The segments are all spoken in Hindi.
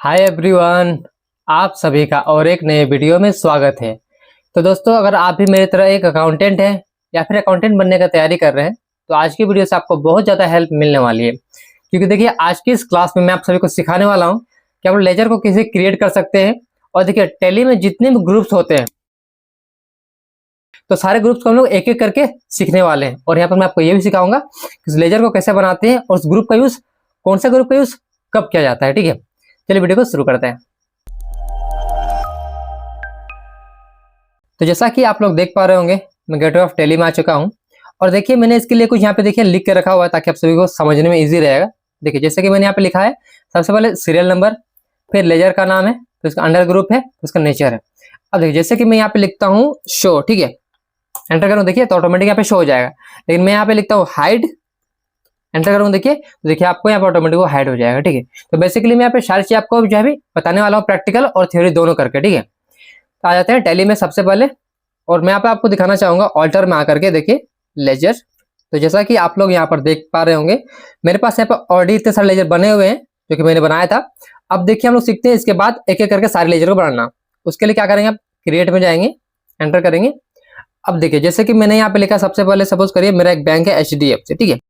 हाय एवरीवन, आप सभी का और एक नए वीडियो में स्वागत है। तो दोस्तों, अगर आप भी मेरी तरह एक अकाउंटेंट हैं या फिर अकाउंटेंट बनने का तैयारी कर रहे हैं तो आज की वीडियो से आपको बहुत ज़्यादा हेल्प मिलने वाली है। क्योंकि देखिए, आज की इस क्लास में मैं आप सभी को सिखाने वाला हूँ कि आप लेजर को कैसे क्रिएट कर सकते हैं। और देखिए, टैली में जितने भी ग्रुप्स होते हैं तो सारे ग्रुप्स को हम लोग एक एक करके सीखने वाले हैं। और यहाँ पर मैं आपको ये भी सिखाऊंगा कि उस लेजर को कैसे बनाते हैं और उस ग्रुप का यूज़, कौन सा ग्रुप का यूज़ कब किया जाता है। ठीक है, चलिए वीडियो को शुरू करते हैं। तो जैसा कि आप लोग देख पा रहे होंगे, मैं गेटवे ऑफ टैली में आ चुका हूं। और देखिए, मैंने इसके लिए कुछ यहाँ पे देखिए लिख के रखा हुआ है ताकि आप सभी को समझने में इजी रहेगा। देखिए, जैसे कि मैंने यहाँ पे लिखा है, सबसे पहले सीरियल नंबर, फिर लेजर का नाम है, फिर उसका अंडर ग्रुप है, फिर उसका नेचर है। अब देखिए, जैसे कि मैं यहाँ पे लिखता हूँ शो, ठीक है, एंटर करूँ देखिए तो ऑटोमेटिक यहाँ पे शो हो जाएगा। लेकिन मैं यहाँ पे लिखता हूँ हाइड, एंटर करूँ देखिए तो देखिए आपको यहाँ पे ऑटोमेटिक वो हाइड हो जाएगा। ठीक है, तो बेसिकली मैं यहाँ पे सारी चीज आपको जो है भी बताने वाला हूँ, प्रैक्टिकल और थ्योरी दोनों करके। ठीक है, तो आ जाते हैं टैली में सबसे पहले। और मैं यहाँ पे आपको दिखाना चाहूंगा ऑल्टर में आकर के देखिए लेजर। तो जैसा कि आप लोग यहाँ पर देख पा रहे होंगे, मेरे पास यहाँ पर ऑलरेडी इतने सारे लेजर बने हुए हैं जो कि मैंने बनाया था। अब देखिए, हम लोग सीखते हैं इसके बाद एक एक करके सारे लेजर को बनाना। उसके लिए क्या करेंगे, आप क्रिएट में जाएंगे, एंटर करेंगे। अब देखिए, जैसे कि मैंने यहाँ पे लिखा, सबसे पहले सपोज करिए मेरा एक बैंक है HDFC, ठीक है,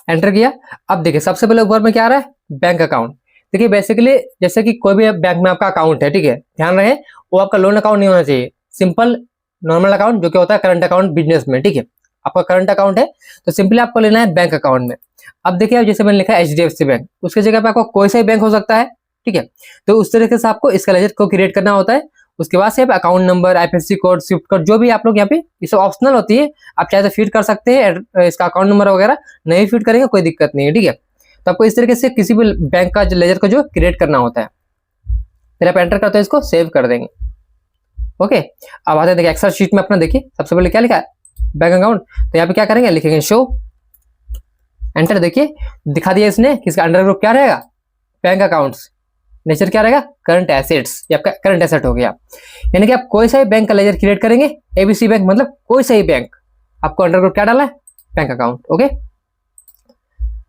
एंटर किया। अब देखिए, सबसे पहले ऊपर में क्या आ रहा है, बैंक अकाउंट। देखिए, बेसिकली जैसे कि कोई भी बैंक में आपका अकाउंट है, ठीक है, ध्यान रहे वो आपका लोन अकाउंट नहीं होना चाहिए, सिंपल नॉर्मल अकाउंट जो कि होता है करंट अकाउंट बिजनेस में। ठीक है, आपका करंट अकाउंट है तो सिंपली आपको लेना है बैंक अकाउंट में। अब देखिए, जैसे मैंने लिखा है HDFC बैंक, उसकी जगह पे आपको कोई सा भी बैंक हो सकता है। ठीक है, तो उस तरीके से आपको इसका लेजर को क्रिएट करना होता है। उसके बाद से आप account number, IFSC code, Swift code, जो भी आप लोग यहाँ पे ये सब ऑप्शनल होती है, आप चाहे तो फीड कर सकते हैं इसका अकाउंट नंबर वगैरह, नहीं फीड करेंगे कोई दिक्कत नहीं है। ठीक है, तो आपको इस तरीके से किसी भी बैंक का लेजर को जो क्रिएट करना होता है। फिर आप एंटर करते हो, इसको सेव कर देंगे। ओके, अब आते हैं देखिए एक्सेल शीट में अपना। देखिए, सबसे पहले क्या लिखा है, बैंक अकाउंट। तो यहाँ पे क्या करेंगे, लिखेंगे शो, एंटर। देखिए, दिखा दिया इसने कि इसका अंडर ग्रुप क्या रहेगा, बैंक अकाउंट्स, नेचर क्या रहेगा, करंट एसेट्स। ये आपका करंट एसेट हो गया। यानी कि आप कोई सा भी बैंक का लेजर क्रिएट करेंगे, ABC बैंक मतलब कोई सा ही बैंक, आपको अंडर ग्रुप क्या डाला है, बैंक अकाउंट। ओके,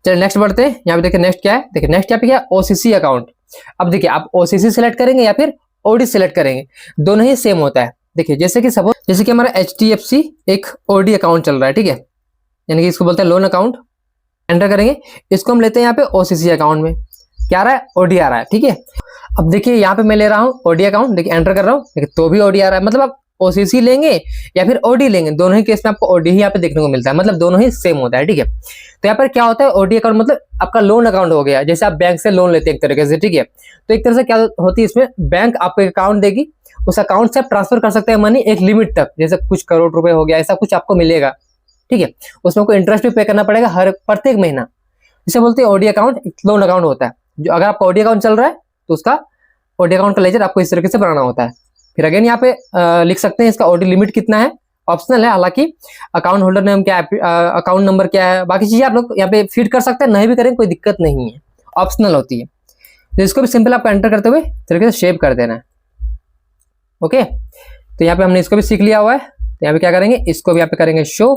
चलिए नेक्स्ट बढ़ते हैं। यहाँ पे देखिए नेक्स्ट क्या है, देखिए नेक्स्ट यहाँ पे क्या, OCC अकाउंट। अब देखिए, आप OCC सेलेक्ट करेंगे या फिर OD सेलेक्ट करेंगे, दोनों ही सेम होता है। देखिए, जैसे कि सपोज, जैसे कि हमारा HDFC एक OD अकाउंट चल रहा है, ठीक है, यानी कि इसको बोलते हैं लोन अकाउंट। एंटर करेंगे, इसको हम लेते हैं यहाँ पे OCC अकाउंट में, क्या आ रहा है, OD आ रहा है। ठीक है, अब देखिए यहाँ पे मैं ले रहा हूँ OD अकाउंट, देखिए एंटर कर रहा हूँ, देखिए तो भी OD आ रहा है। मतलब आप OCC लेंगे या फिर OD लेंगे, दोनों ही केस में आपको OD ही यहाँ पे देखने को मिलता है, मतलब दोनों ही सेम होता है। ठीक है, तो यहाँ पर क्या होता है, OD अकाउंट मतलब आपका लोन अकाउंट हो गया, जैसे आप बैंक से लोन लेते हैं एक तरीके से। ठीक है, तो एक तरह से क्या होती है, इसमें बैंक आपको एक अकाउंट देगी, उस अकाउंट से आप ट्रांसफर कर सकते हैं मनी एक लिमिट तक, जैसे कुछ करोड़ रुपए हो गया, ऐसा कुछ आपको मिलेगा। ठीक है, उसमें आपको इंटरेस्ट भी पे करना पड़ेगा हर प्रत्येक महीना। इसे बोलते हैं OD अकाउंट, लोन अकाउंट होता है। जो अगर आपका OD अकाउंट चल रहा है तो उसका OD अकाउंट का लेजर आपको इस तरीके से बनाना होता है। फिर अगेन यहाँ पे लिख सकते हैं इसका OD लिमिट कितना है, ऑप्शनल है, हालांकि अकाउंट होल्डर नेम क्या है, अकाउंट नंबर क्या है, बाकी चीजें आप लोग यहाँ पे फीड कर सकते हैं, नहीं भी करें कोई दिक्कत नहीं है, ऑप्शनल होती है। तो इसको भी सिंपल आपको एंटर करते हुए तरीके से सेव कर देना है। ओके, तो यहाँ पे हमने इसको भी सीख लिया हुआ है। तो यहाँ पे क्या करेंगे, इसको भी यहाँ पे करेंगे शो।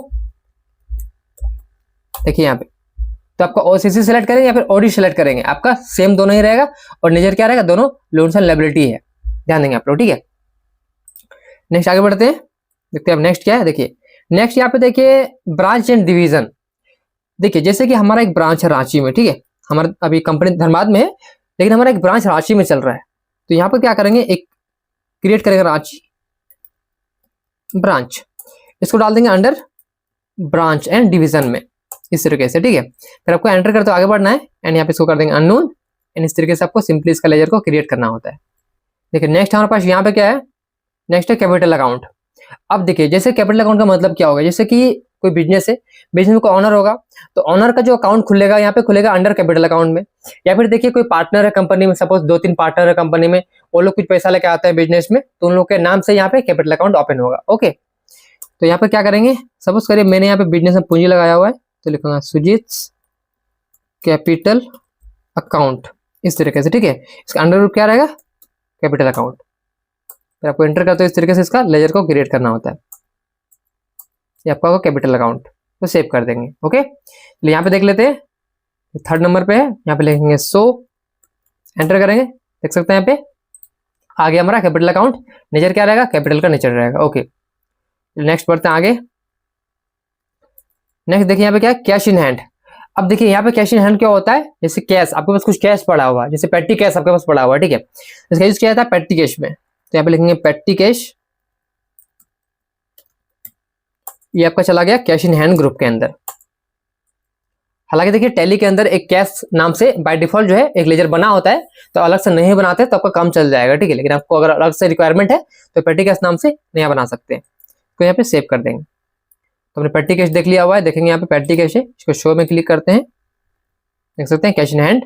देखिए यहाँ पे तो आपको OCC सेलेक्ट करेंगे या फिर OD सेलेक्ट करेंगे, आपका सेम दोनों ही रहेगा। और नेचर क्या रहेगा, दोनों लोन्स एंड लायबिलिटी है, ध्यान देंगे आप लोग। ठीक है, नेक्स्ट आगे बढ़ते हैं, देखते हैं अब नेक्स्ट क्या है। देखिए नेक्स्ट यहाँ पे देखिए ब्रांच एंड डिवीजन। देखिए, जैसे कि हमारा एक ब्रांच है रांची में, ठीक है, हमारा अभी कंपनी धनबाद में है, लेकिन हमारा एक ब्रांच रांची में चल रहा है। तो यहाँ पे क्या करेंगे, एक क्रिएट करेंगे रांची ब्रांच, इसको डाल देंगे अंडर ब्रांच एंड डिवीजन में, इस तरीके से। ठीक है, फिर आपको एंटर करते आगे बढ़ना है, एंड यहाँ पे इसको कर देंगे अननोन, एंड इस तरीके से आपको सिंपली इसका लेजर को क्रिएट करना होता है। देखिए नेक्स्ट हमारे पास यहाँ पे क्या है, नेक्स्ट है कैपिटल अकाउंट। अब देखिए, जैसे कैपिटल अकाउंट का मतलब क्या होगा, जैसे कि कोई बिजनेस है, बिजनेस में कोई ऑनर होगा, तो ऑनर का जो अकाउंट खुलेगा यहाँ पे खुलेगा अंडर कैपिटल अकाउंट में। या फिर देखिए कोई पार्टनर है कंपनी में, सपोज 2-3 पार्टनर है कंपनी में, वो लोग कुछ पैसा लेके आते हैं बिजनेस में, तो उन लोग के नाम से यहाँ पे कैपिटल अकाउंट ओपन होगा। ओके, तो यहाँ पे क्या करेंगे, सपोज करिए मैंने यहाँ पे बिजनेस में पूंजी लगाया हुआ है, तो लिखूंगा सुजीत कैपिटल अकाउंट, इस तरीके से। ठीक है, इसका अंडर रूप क्या रहेगा, कैपिटल अकाउंट। फिर आपको एंटर करते हो, इस तरीके से इसका लेजर को क्रिएट करना होता है। ये आपका कैपिटल अकाउंट, तो सेव कर देंगे। ओके, तो यहाँ पे देख लेते हैं, थर्ड नंबर पे है, यहाँ पे लिखेंगे सो एंटर करेंगे, देख सकते हैं यहाँ पे आ गया हमारा कैपिटल अकाउंट। नेचर क्या रहेगा, कैपिटल का नेचर रहेगा। ओके, नेक्स्ट बढ़ते हैं आगे। नेक्स्ट देखिए यहाँ पे क्या है, कैश इन हैंड। अब देखिए यहाँ पे कैश इन हैंड क्या होता है, जैसे कैश आपके पास कुछ कैश पड़ा हुआ है, जैसे पेटी कैश आपके पास पड़ा हुआ है, ठीक है, इसका यूज किया जाता है पेटी कैश में। तो यहाँ पे लिखेंगे पेटी कैश, ये आपका चला गया कैश इन हैंड ग्रुप के अंदर। हालांकि देखिए टैली के अंदर एक कैश नाम से बाय डिफॉल्ट जो है एक लेजर बना होता है, तो अलग से नहीं बनाते तो आपका काम चल जाएगा, ठीक है। लेकिन आपको अगर अलग से रिक्वायरमेंट है तो पेटी कैश नाम से नया बना सकते हैं, तो यहाँ पे सेव कर देंगे। तो हमने पेटी कैश देख लिया हुआ है, देखेंगे यहाँ पे पेटी कैश है, इसको शो में क्लिक करते हैं, देख सकते हैं कैश इन हैंड,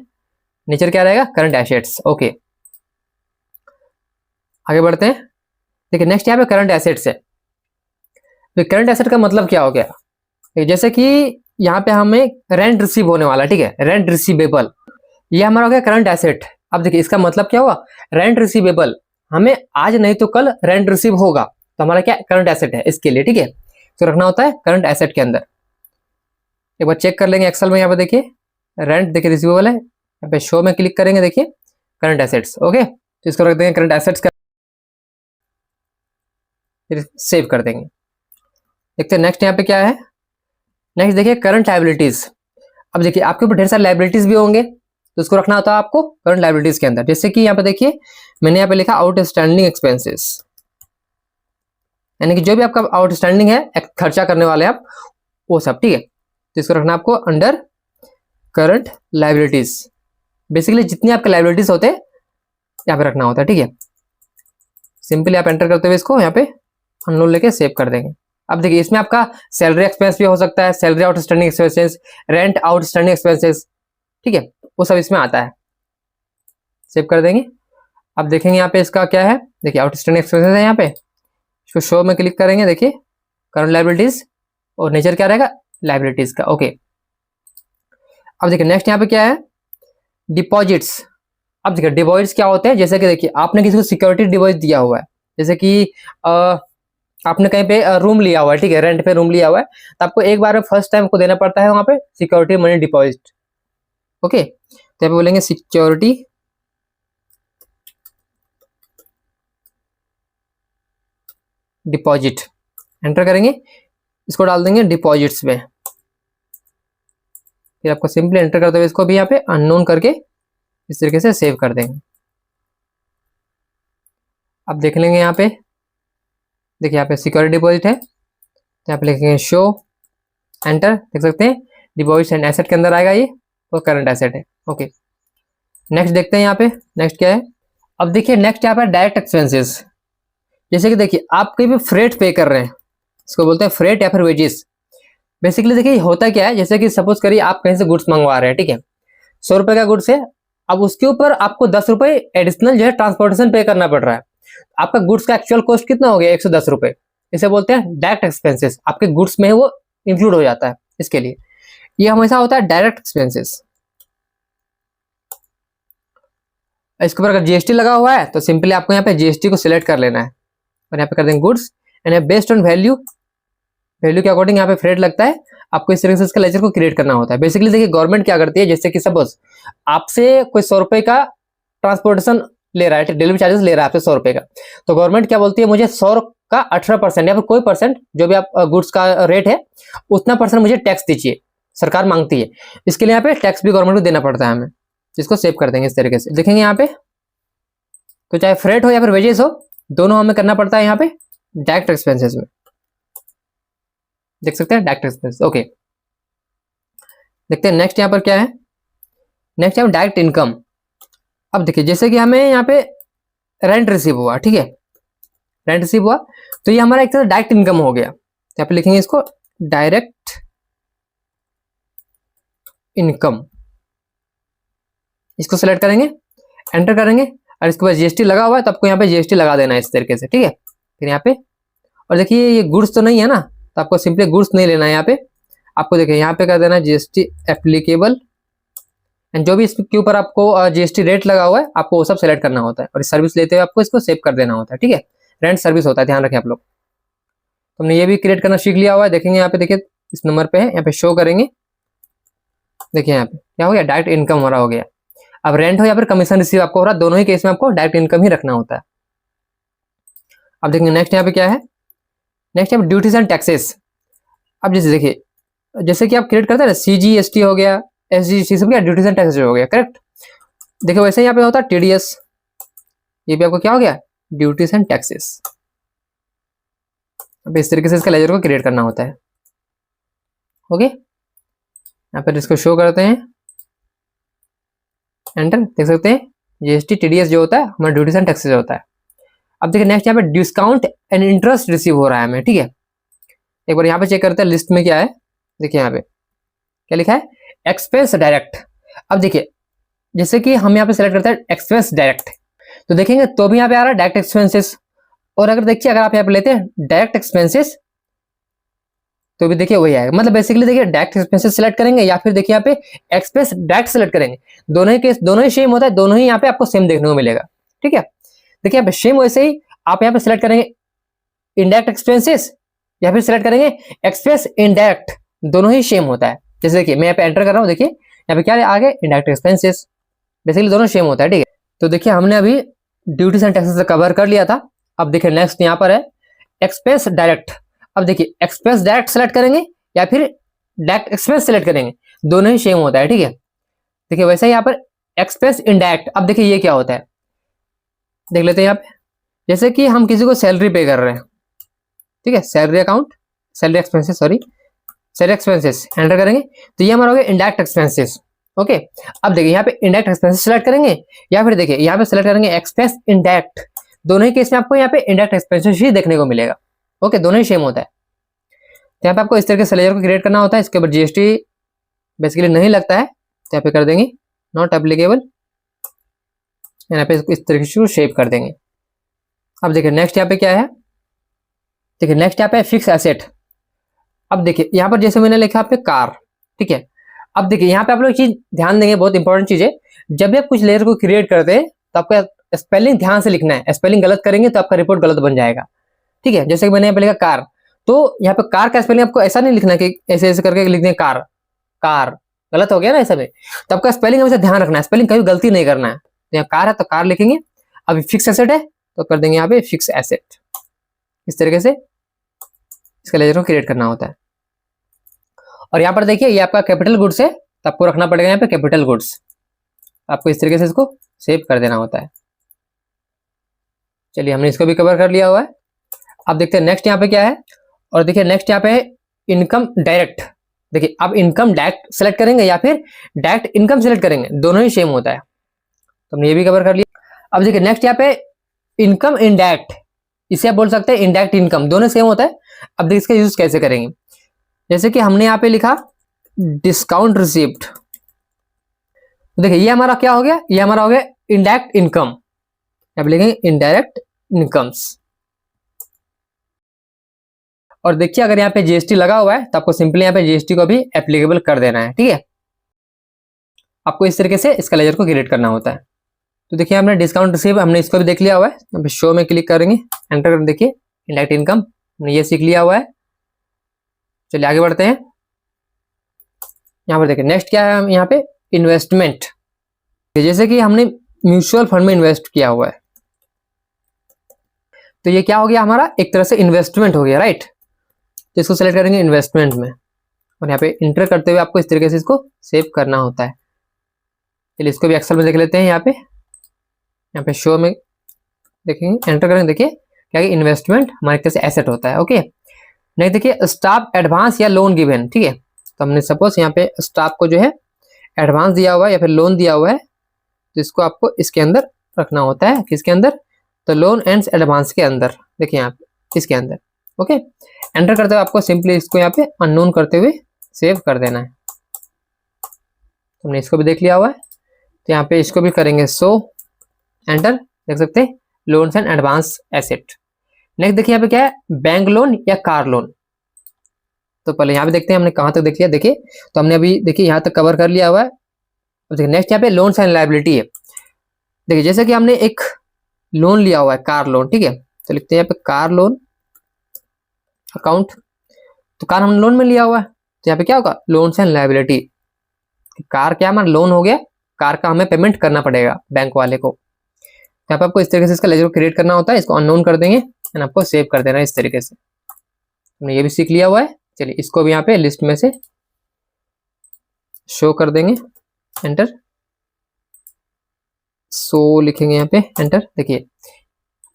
नेचर क्या रहेगा, करंट एसेट्स। ओके, आगे बढ़ते हैं। देखिए नेक्स्ट यहाँ पे करंट एसेट्स है। तो करंट एसेट का मतलब क्या हो गया, जैसे कि यहाँ पे हमें रेंट रिसीव होने वाला, ठीक है, रेंट रिसीवेबल, ये हमारा हो गया करंट एसेट। अब देखिए इसका मतलब क्या हुआ, रेंट रिसीवेबल, हमें आज नहीं तो कल रेंट रिसीव होगा, तो हमारा क्या करंट एसेट है इसके लिए, ठीक है। तो रखना होता है करंट एसेट के अंदर। एक बार चेक कर लेंगे एक्सेल में, यहाँ पे देखिए रेंट देखिए रिसीवेबल है, यहाँ पे शो में क्लिक करेंगे, देखिए करंट एसेट्स। ओके, तो इसको रख देंगे करंट एसेट्स का, फिर सेव कर देंगे। देखते हैं नेक्स्ट यहाँ पे क्या है। नेक्स्ट देखिए करंट लायबिलिटीज। अब देखिए आपके ऊपर ढेर सारे लायबिलिटीज भी होंगे, तो उसको रखना होता है आपको करंट लायबिलिटीज के अंदर। जैसे कि यहाँ पे देखिए मैंने यहाँ पे लिखा आउटस्टैंडिंग एक्सपेंसेस, यानी कि जो भी आपका आउटस्टैंडिंग है, खर्चा करने वाले आप वो सब, ठीक है। तो इसको रखना आपको अंडर करंट लायबिलिटीज। बेसिकली जितनी आपके लायबिलिटीज होते हैं यहाँ पे रखना होता है, ठीक है। सिंपली आप एंटर करते हुए इसको यहाँ पे अननोन लेके सेव कर देंगे। अब देखिए इसमें आपका सैलरी एक्सपेंस भी हो सकता है, salary outstanding expenses, rent outstanding expenses, ठीक है, वो सब इसमें आता है। सेव कर देंगे। अब देखेंगे यहाँ पे इसका क्या है, देखिए आउटस्टैंडिंग एक्सपेंसेस है यहाँ पे, इसको शो में क्लिक करेंगे, देखिए करंट लायबिलिटीज और नेचर क्या रहेगा, लायबिलिटीज का। ओके, अब देखिए नेक्स्ट यहाँ पे क्या है, डिपॉजिट्स। अब देखिए डिपॉजिट्स क्या होते हैं, जैसे कि देखिए आपने किसी को सिक्योरिटी डिपॉजिट दिया हुआ है, जैसे कि आपने कहीं पे रूम लिया हुआ है, ठीक है, रेंट पे रूम लिया हुआ है, तो आपको एक बार फर्स्ट टाइम को देना पड़ता है वहां पे सिक्योरिटी मनी डिपॉजिट। ओके, तो यहाँ पे बोलेंगे सिक्योरिटी डिपॉजिट, एंटर करेंगे, इसको डाल देंगे डिपॉजिट्स में। फिर आपको सिंपली एंटर करते हुए इसको भी यहाँ पे अननोन करके इस तरीके से सेव कर देंगे। अब देख लेंगे यहाँ पे, देखिए यहाँ पे सिक्योरिटी डिपॉजिट है, तो यहाँ पे लिखेंगे शो, एंटर, देख सकते हैं डिपॉजिट एंड एसेट के अंदर आएगा ये, तो करंट एसेट है। ओके, नेक्स्ट देखते हैं यहाँ पे नेक्स्ट क्या है। अब देखिए नेक्स्ट यहाँ पे डायरेक्ट एक्सपेंसेस। जैसे कि देखिए आप कहीं भी फ्रेट पे कर रहे हैं, इसको बोलते हैं फ्रेट या फिर वेजेस। बेसिकली देखिए होता क्या है, जैसे कि सपोज करिए आप कहीं से गुड्स मंगवा रहे हैं, ठीक है, 100 रुपए का गुड्स है, अब उसके ऊपर आपको 10 रुपए एडिशनल जो है ट्रांसपोर्टेशन पे करना पड़ रहा है, आपका गुड्स का एक्चुअल कॉस्ट कितना हो गया, 110 रुपए। इसे बोलते हैं डायरेक्ट एक्सपेंसेस, आपके गुड्स में वो इंक्लूड हो जाता है, इसके लिए ये हमेशा होता है डायरेक्ट एक्सपेंसेस। इसके ऊपर अगर जीएसटी लगा हुआ है तो सिंपली आपको यहाँ पे जीएसटी को सिलेक्ट कर लेना है और यहाँ पे कर देंगे goods and based on value, value के अकॉर्डिंग यहाँ पे फ्रेट लगता है, आपको इस तरीके से इसका लेजर को क्रिएट करना होता है। बेसिकली देखिए गवर्नमेंट क्या करती है, जैसे कि सपोज आपसे कोई 100 रुपए का ट्रांसपोर्टेशन ले रहा है, डिलीवरी चार्जेस ले रहा है आपसे 100 रुपए का, तो गवर्नमेंट क्या बोलती है, मुझे 100 का 18% या फिर कोई परसेंट जो भी आप गुड्स का रेट है उतना परसेंट मुझे टैक्स दीजिए, सरकार मांगती है। इसके लिए यहाँ पे टैक्स भी गवर्नमेंट को देना पड़ता है हमें, जिसको सेव कर देंगे इस तरीके से। देखेंगे यहाँ पे तो चाहे फ्रेट हो या फिर वेजेस हो, दोनों हमें करना पड़ता है यहाँ पे डायरेक्ट एक्सपेंसेस में, देख सकते हैं डायरेक्ट एक्सपेंस। ओके, देखते हैं नेक्स्ट यहाँ पर क्या है। नेक्स्ट है डायरेक्ट इनकम। अब देखिए जैसे कि हमें यहाँ पे रेंट रिसीव हुआ, ठीक है, रेंट रिसीव हुआ तो ये हमारा एक तरह डायरेक्ट इनकम हो गया। यहाँ पे लिखेंगे इसको डायरेक्ट इनकम, इसको सेलेक्ट करेंगे, एंटर करेंगे और इसके बाद जीएसटी लगा हुआ है तो आपको यहाँ पे जीएसटी लगा देना है इस तरीके से, ठीक है। फिर यहाँ पे और देखिए ये गुड्स तो नहीं है ना, तो आपको सिंपली गुड्स नहीं लेना है, यहाँ पे आपको देखिए यहाँ पे कर देना जीएसटी एप्लीकेबल एंड जो भी इसके ऊपर आपको जीएसटी रेट लगा हुआ है आपको वो सब सेलेक्ट करना होता है और इस सर्विस लेते हुए आपको इसको सेव कर देना होता है, ठीक है। रेंट सर्विस होता है, ध्यान रखें आप लोग। तो हमने ये भी क्रिएट करना सीख लिया हुआ है। देखेंगे यहाँ पे देखिए इस नंबर पे है, यहाँ पे शो करेंगे, देखिए यहाँ पे क्या हो गया, डायरेक्ट इनकम हमारा हो गया। अब रेंट हो या फिर कमीशन रिसीव आपको हो रहा है, दोनों ही केस में आपको डायरेक्ट इनकम ही रखना होता है। अब देखेंगे नेक्स्ट यहाँ पे क्या है, नेक्स्ट यहाँ पे ड्यूटीज एंड टैक्सेस। अब जैसे देखिए, जैसे कि आप क्रिएट करते हैं ना, CGST हो गया, SGST सब क्या ड्यूटीज एंड टैक्सेस हो गया, करेक्ट। देखो वैसे यहाँ पे होता है TDS, ये भी आपको क्या हो गया, ड्यूटीज एंड टैक्सेस। अब इस तरीके से इसका लेजर को क्रिएट करना होता है। ओके, यहाँ पर इसको शो करते हैं, एंटर, देख सकते हैं GST TDS जो होता है हमारा ड्यूटीज एंड टैक्सेस होता है। अब देखिए नेक्स्ट यहाँ पे डिस्काउंट एंड इंटरेस्ट रिसीव हो रहा है हमें, ठीक है। एक बार यहाँ पे चेक करते हैं लिस्ट में क्या है। देखिए यहाँ पे क्या लिखा है, एक्सपेंस डायरेक्ट। अब देखिए जैसे कि हम यहाँ पे सेलेक्ट करते हैं एक्सपेंस डायरेक्ट, तो देखेंगे तो भी यहाँ पे आ रहा है डायरेक्ट एक्सपेंसेस। और अगर देखिए अगर आप यहाँ पे लेते हैं डायरेक्ट एक्सपेंसेस तो भी देखिए वही आएगा। मतलब बेसिकली देखिए डायरेक्ट एक्सपेंसेस सेलेक्ट करेंगे या फिर देखिए यहाँ पे एक्सपेंस डायरेक्ट सेलेक्ट करेंगे, दोनों ही केस दोनों ही सेम होता है, दोनों ही यहाँ पे आपको सेम देखने को मिलेगा, ठीक है। देखिए यहाँ पे सेम वैसे ही आप यहाँ पे सेलेक्ट करेंगे इनडायरेक्ट एक्सपेंसेस या फिर सेलेक्ट करेंगे एक्सपेंस इनडायरेक्ट, दोनों ही सेम होता है। जैसे देखिए मैं यहाँ पे एंटर कर रहा हूँ, देखिए यहाँ पे क्या आ गया, इनडायरेक्ट एक्सपेंसेस, बेसिकली दोनों सेम होता है, ठीक है। तो देखिए हमने अभी ड्यूटीज एंड टैक्सेस कवर कर लिया था। अब देखिए नेक्स्ट यहाँ पर है एक्सपेंस डायरेक्ट। अब देखिए एक्सपेंस डायरेक्ट सेलेक्ट करेंगे या फिर डायरेक्ट एक्सपेंस सेलेक्ट करेंगे, दोनों ही सेम होता है, ठीक है। देखिए वैसे ही यहाँ पर एक्सपेंस इनडायरेक्ट। अब देखिए ये क्या होता है, देख लेते हैं यहाँ पे। जैसे कि हम किसी को सैलरी पे कर रहे हैं, ठीक है, salary account, salary expenses, sorry salary expenses, enter करेंगे तो ये हमारा हो गया इनडायरेक्ट एक्सपेंसेस। ओके, अब देखिए यहाँ पे इनडायरेक्ट एक्सपेंसेस सेलेक्ट करेंगे या फिर देखिए यहाँ पे सेलेक्ट करेंगे एक्सपेंस इनडायरेक्ट, दोनों ही केस में आपको यहाँ पे इनडायरेक्ट एक्सपेंसेस ही देखने को मिलेगा। ओके, दोनों ही सेम होता है। तो यहाँ पे आपको इस तरीके से लेजर को क्रिएट करना होता है। इसके ऊपर GST बेसिकली नहीं लगता है, तो यहाँ पे कर देंगे नॉट एप्लीकेबल, यहाँ पे इस तरीके से शेप कर देंगे। अब देखिए नेक्स्ट यहाँ पे क्या है, देखिए नेक्स्ट यहाँ पे फिक्स एसेट। अब देखिए यहाँ पर जैसे मैंने लिखा पे कार, ठीक है। अब देखिए यहाँ पे आप लोग चीज ध्यान देंगे, बहुत इंपॉर्टेंट चीज है, जब भी आप कुछ लेयर को क्रिएट करते हैं तो आपका स्पेलिंग ध्यान से लिखना है। स्पेलिंग गलत करेंगे तो आपका रिपोर्ट गलत बन जाएगा, ठीक है। जैसे कि मैंने यहाँ पे लिखा कार, तो यहाँ पे कार का स्पेलिंग आपको ऐसा नहीं लिखना कि ऐसे ऐसे करके लिख दें कार, कार गलत हो गया ना ऐसा में, तो आपका स्पेलिंग हमेशा ध्यान रखना है, स्पेलिंग कभी गलती नहीं करना है। तो यहाँ कार है तो कार लिखेंगे। अभी फिक्स एसेट है तो कर देंगे यहाँ पे फिक्स एसेट। इस तरीके से इसका लेजर को क्रिएट करना होता है। और यहाँ पर देखिए ये आपका कैपिटल गुड्स है तो आपको रखना पड़ेगा यहाँ पे कैपिटल गुड्स, आपको इस तरीके से इसको सेव कर देना होता है। चलिए हमने इसको भी कवर कर लिया हुआ है। अब देखते हैं नेक्स्ट यहाँ पे क्या है। और देखिए नेक्स्ट यहाँ पे है इनकम डायरेक्ट। देखिए आप इनकम डायरेक्ट सेलेक्ट करेंगे या फिर डायरेक्ट इनकम सेलेक्ट करेंगे, दोनों ही सेम होता है। तो हमने ये भी कवर कर लिया। अब देखिए नेक्स्ट यहाँ पे इनकम इनडायरेक्ट, इसे आप बोल सकते हैं इनडायरेक्ट इनकम, दोनों सेम होता है। अब देखिए इसका यूज कैसे करेंगे। जैसे कि हमने यहाँ पे लिखा डिस्काउंट रिसीव्ड, देखिए ये हमारा क्या हो गया, ये हमारा हो गया इनडायरेक्ट इनकम। यहाँ पे लिखेंगे इनडायरेक्ट इनकम्स। और देखिए अगर यहाँ पे GST लगा हुआ है तो आपको सिंपली यहाँ पे GST को भी एप्लीकेबल कर देना है, ठीक है। आपको इस तरीके से इसका लेजर को क्रिएट करना होता है। तो देखिए हमने डिस्काउंट रिसीव, हमने इसको भी देख लिया हुआ है। यहाँ पे शो में क्लिक करेंगे, एंटर कर, देखिए इनडायरेक्ट इनकम हमने ये सीख लिया हुआ है। चलिए आगे बढ़ते हैं। यहाँ पर देखिए नेक्स्ट क्या है, यहाँ पे इन्वेस्टमेंट। जैसे कि हमने म्यूचुअल फंड में इन्वेस्ट किया हुआ है तो ये क्या हो गया, हमारा एक तरह से इन्वेस्टमेंट हो गया, राइट। तो इसको सेलेक्ट करेंगे इन्वेस्टमेंट में और यहाँ पे इंटर करते हुए आपको इस तरीके से इसको सेव करना होता है। चलिए इसको भी एक्सेल में देख लेते हैं। यहाँ पे शो में देखेंगे, एंटर करेंगे, देखिए क्या है इन्वेस्टमेंट हमारे तरह से एसेट होता है। ओके, नहीं देखिए स्टाफ एडवांस या लोन गिवन, ठीक है। तो हमने सपोज यहाँ पे स्टाफ को जो है एडवांस दिया हुआ है या फिर लोन दिया हुआ है, तो इसको आपको इसके अंदर रखना होता है। किसके अंदर, तो लोन एंड एडवांस के अंदर, देखिए यहाँ पे इसके अंदर। ओके, एंटर करते हुए आपको सिंपली इसको यहाँ पे अननोन करते हुए सेव कर देना है। हमने इसको भी देख लिया हुआ है तो यहाँ पे इसको भी करेंगे सो, एंटर, देख सकते हैं loans and advance asset. Next देखिए यहाँ पे क्या है, बैंक लोन या कार लोन। तो पहले यहाँ पे देखते हैं हमने कहाँ तक देख लिया। देखिए तो हमने अभी देखिए यहाँ तक कवर कर लिया हुआ है। अब देखिए नेक्स्ट यहाँ पे लोन्स एंड लायबिलिटी है। देखिए जैसे कि हमने एक लोन लिया हुआ है कार लोन, ठीक है। तो लिखते हैं यहाँ पे कार लोन अकाउंट, तो कार हमने लोन में लिया हुआ है तो यहाँ पे क्या होगा लोन्स एंड लायबिलिटी। कार क्या हमारा लोन हो गया, कार का हमें पेमेंट करना पड़ेगा बैंक वाले को। तो यहाँ पे आपको इस तरीके से इसका लेजर को क्रिएट करना होता है, इसको अननोन कर देंगे एंड आपको सेव कर देना है इस तरीके से। हमने ये भी सीख लिया हुआ है। चलिए इसको भी यहाँ पे लिस्ट में से शो कर देंगे, एंटर। सो लिखेंगे यहाँ पे, एंटर। देखिए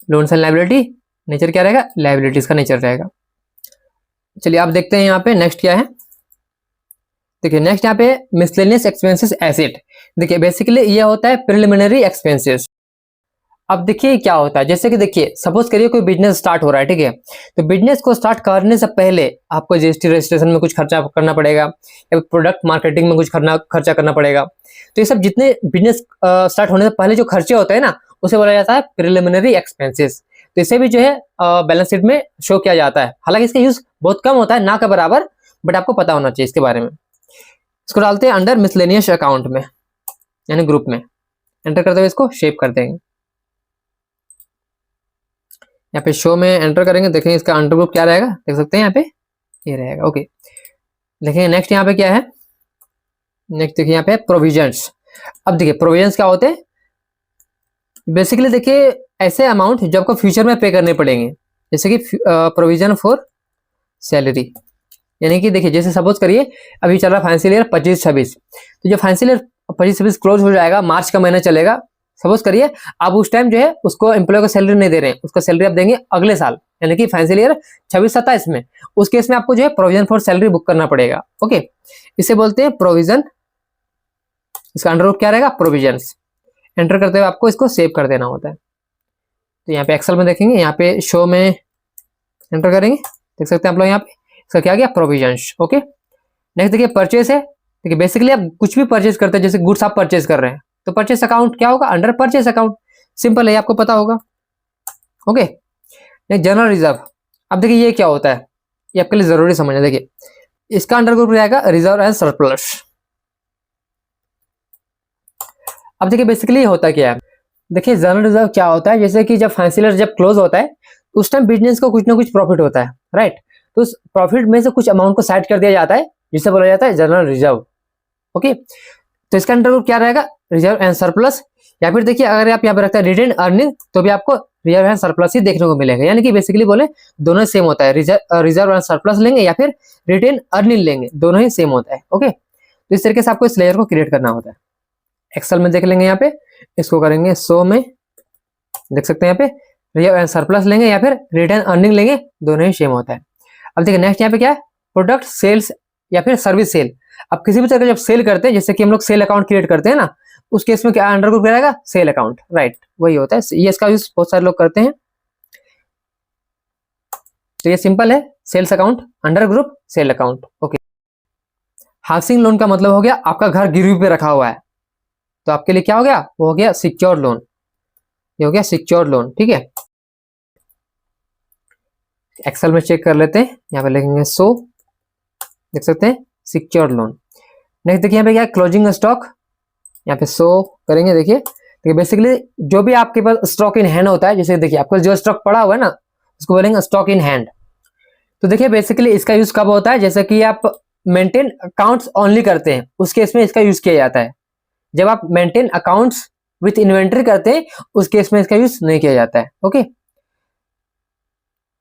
लोन्स एंड लायबिलिटी, नेचर क्या रहेगा, लायबिलिटीज का नेचर रहेगा। चलिए आप देखते हैं यहाँ पे नेक्स्ट क्या है। देखिए नेक्स्ट यहाँ पे मिसलेनियस एक्सपेंसेस एसेट। देखिए बेसिकली ये होता है प्रिलिमिनरी एक्सपेंसेस। अब देखिए क्या होता है, जैसे कि देखिए सपोज करिए कोई बिजनेस स्टार्ट हो रहा है, ठीक है। तो बिजनेस को स्टार्ट करने से पहले आपको जीएसटी रजिस्ट्रेशन में कुछ खर्चा करना पड़ेगा, या प्रोडक्ट मार्केटिंग में कुछ खर्चा करना पड़ेगा। तो ये सब जितने बिजनेस स्टार्ट होने से पहले जो खर्चे होते हैं ना, उसे बोला जाता है प्रिलिमिनरी एक्सपेंसेस। तो इसे भी जो है बैलेंस शीट में शो किया जाता है। हालांकि इसका यूज बहुत कम होता है, ना के बराबर, बट आपको पता होना चाहिए इसके बारे में। इसको डालते हैं अंडर मिसलेनियस अकाउंट में, यानी ग्रुप में। एंटर करते हुए इसको शेप कर देंगे। यहाँ पे शो में एंटर करेंगे, देखेंगे इसका अंडर ग्रुप क्या रहेगा, देख सकते हैं यहाँ पे ये रहेगा। ओके, देखेंगे नेक्स्ट यहाँ पे क्या है। नेक्स्ट देखिए यहाँ पे प्रोविजंस। अब देखिए प्रोविजंस क्या होते हैं, बेसिकली देखिए ऐसे अमाउंट जो आपको फ्यूचर में पे करने पड़ेंगे, जैसे कि प्रोविजन फॉर सैलरी। यानी कि देखिए जैसे सपोज करिए अभी चल रहा फाइनेंशियल ईयर 25-26, तो जो फाइनेंशियल ईयर 25-26 क्लोज हो जाएगा, मार्च का महीना चलेगा। सपोज करिए आप उस टाइम जो है उसको एम्प्लॉय को सैलरी नहीं दे रहे हैं, उसका सैलरी आप देंगे अगले साल, यानी कि फाइनेंशियल ईयर 26-27 में। उस केस में आपको जो है प्रोविजन फॉर सैलरी बुक करना पड़ेगा। ओके, इसे बोलते हैं प्रोविजन। इसका अंडर क्या रहेगा, प्रोविजंस। एंटर करते हुए आपको इसको सेव कर देना होता है। तो यहाँ पे एक्सेल में देखेंगे, यहाँ पे शो में एंटर करेंगे, देख सकते हैं आप लोग यहाँ पे इसका क्या गया, प्रोविजंस। ओके, नेक्स्ट देखिए परचेस है। देखिए बेसिकली आप कुछ भी परचेज करते हैं, जैसे गुड्स आप परचेज कर रहे हैं, तो परचेस अकाउंट क्या होगा, अंडर परचेस अकाउंट। सिंपल है, आपको पता होगा। Okay, general reserve. अब देखिए ये क्या होता है, ये आपके लिए जरूरी समझना। देखिए इसका अंडर ग्रुप रहेगा रिजर्व एंड सरप्लस। अब देखिए बेसिकली होता क्या है, देखिए जनरल रिजर्व क्या होता है, जैसे कि जब फाइनेंशियल ईयर जब क्लोज होता है उस टाइम बिजनेस को कुछ ना कुछ प्रॉफिट होता है, राइट। तो उस प्रॉफिट में से कुछ अमाउंट को साइड कर दिया जाता है, जिसे बोला जाता है जनरल रिजर्व। ओके, तो इसका अंडर ग्रुप क्या रहेगा, रिजर्व एंड सरप्लस। या फिर देखिए अगर आप यहाँ पे रखते हैं रिटेन अर्निंग, तो भी आपको रिजर्व एंड सरप्लस ही देखने को मिलेगा। यानी कि बेसिकली बोले दोनों सेम होता है, रिजर्व एंड सरप्लस लेंगे या फिर रिटेन अर्निंग लेंगे, दोनों ही सेम होता है। ओके, तो इस तरीके से आपको इस लेयर को क्रिएट करना होता है। एक्सेल में देख लेंगे, यहाँ पे इसको करेंगे शो में, देख सकते हैं यहाँ पे रिजर्व एंड सरप्लस लेंगे या फिर रिटर्न अर्निंग लेंगे, दोनों ही सेम होता है। अब देखिए नेक्स्ट यहाँ पे क्या है, प्रोडक्ट सेल्स या फिर सर्विस सेल। अब किसी भी तरह का जब सेल करते हैं, जैसे कि हम लोग सेल अकाउंट क्रिएट करते हैं ना, उस केस में क्या अंडर ग्रुप रहेगा, सेल अकाउंट, राइट, वही होता है। ये इसका यूज बहुत सारे लोग करते हैं। तो ये सिंपल है, sales account under group sale account. Okay, housing loan का मतलब हो गया आपका घर गिरवी पे रखा हुआ है, तो आपके लिए क्या हो गया, वो हो गया सिक्योर लोन। ये हो गया सिक्योर लोन, ठीक है। एक्सेल में चेक कर लेते हैं, यहाँ पे लिखेंगे सो, देख सकते हैं सिक्योर लोन। नेक्स्ट देखिए यहाँ पे क्या है, क्लोजिंग स्टॉक। यहाँ पे शो करेंगे, देखिए बेसिकली जो भी आपके पास स्टॉक इन हैंड होता है, जैसे देखिए आपको जो स्टॉक पड़ा हुआ है ना, उसको बोलेंगे स्टॉक इन हैंड। तो देखिए बेसिकली इसका यूज कब होता है, जैसे कि आप मेंटेन अकाउंट्स ओनली करते हैं, उस केस में इसका यूज किया जाता है। जब आप मेंटेन अकाउंट्स विथ इन्वेंट्री करते हैं, उस केस में इसका यूज नहीं किया जाता है। ओके,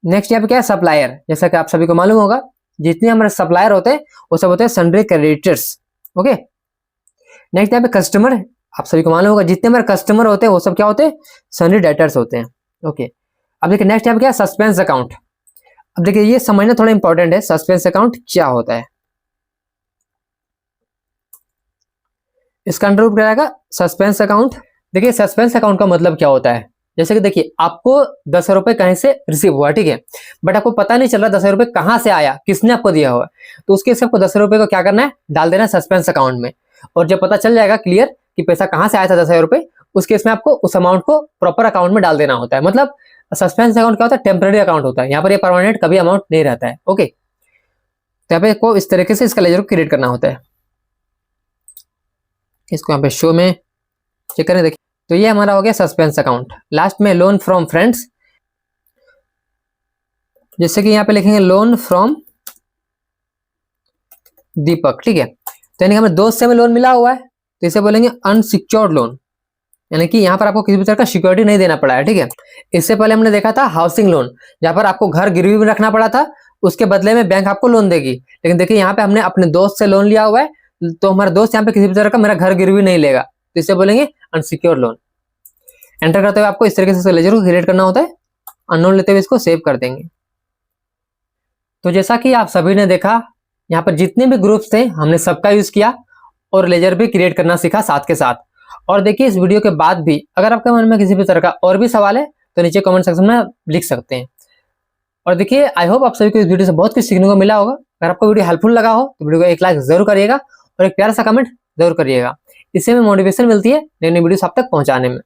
नेक्स्ट यहाँ पे क्या है, सप्लायर। जैसा कि आप सभी को मालूम होगा, जितने हमारे सप्लायर होते हैं वो सब होते हैं सन्ड्री क्रेडिटर्स। ओके, नेक्स्ट यहाँ पे कस्टमर। आप सभी को मालूम होगा, जितने हमारे कस्टमर होते हैं वो सब क्या होते हैं, सन्ड्री डेटर्स होते हैं। ओके, अब देखिए नेक्स्ट यहाँ पे क्या है, सस्पेंस अकाउंट। अब देखिए ये समझना थोड़ा इंपॉर्टेंट है, सस्पेंस अकाउंट क्या होता है। इसका अंडर रूप क्या रहेगा, सस्पेंस अकाउंट। देखिए सस्पेंस अकाउंट का मतलब क्या होता है, जैसे कि देखिए आपको 10 रुपए कहीं से रिसीव हुआ, ठीक है, बट आपको पता नहीं चल रहा 10 रुपए कहाँ से आया, किसने आपको दिया हुआ। तो उसके हिसाब आपको 10 रुपए को क्या करना है, डाल देना है सस्पेंस अकाउंट में। और जब पता चल जाएगा क्लियर कि पैसा कहाँ से आया था 10 रुपए, उस केस में आपको उस अमाउंट को प्रॉपर अकाउंट में डाल देना होता है। मतलब सस्पेंस अकाउंट क्या होता है, टेम्पररी अकाउंट होता है, यहाँ पर ये परमानेंट कभी अमाउंट नहीं रहता है। ओके, तो यहाँ पे को इस तरीके से इसका लेजर को क्रिएट करना होता है। इसको यहाँ पे शो में चेक करें, देखिए तो ये हमारा हो गया सस्पेंस अकाउंट। लास्ट में लोन फ्रॉम फ्रेंड्स, जैसे कि यहाँ पे लिखेंगे लोन फ्रॉम दीपक, ठीक है। तो यानी हमें दोस्त से हमें लोन मिला हुआ है, तो इसे बोलेंगे अनसिक्योर्ड लोन, यानी कि यहाँ पर आपको किसी भी तरह का सिक्योरिटी नहीं देना पड़ा है, ठीक है। इससे पहले हमने देखा था हाउसिंग लोन, जहाँ पर आपको घर गिरवी में रखना पड़ा था, उसके बदले में बैंक आपको लोन देगी। लेकिन देखिए यहाँ पे हमने अपने दोस्त से लोन लिया हुआ है, तो हमारा दोस्त यहाँ पे किसी भी तरह का मेरा घर गिरवी नहीं लेगा, तो इसे बोलेंगे अनसिक्योर्ड लोन। एंटर करते हुए आपको इस तरीके से लेजर को क्रिएट करना होता है, अननोन लेते हुए इसको सेव कर देंगे। तो जैसा कि आप सभी ने देखा, यहाँ पर जितने भी ग्रुप्स थे हमने सबका यूज किया और लेजर भी क्रिएट करना सीखा साथ के साथ। और देखिए इस वीडियो के बाद भी अगर आपके मन में किसी भी तरह का और भी सवाल है तो नीचे कमेंट सेक्शन में लिख सकते हैं। और देखिए आई होप आप सभी को इस वीडियो से बहुत कुछ सीखने को मिला होगा। अगर आपको वीडियो हेल्पफुल लगा हो तो वीडियो को एक लाइक जरूर करिएगा और एक प्यारा सा कमेंट जरूर करिएगा। इससे हमें मोटिवेशन मिलती है नई नई वीडियोस आप तक पहुंचाने में।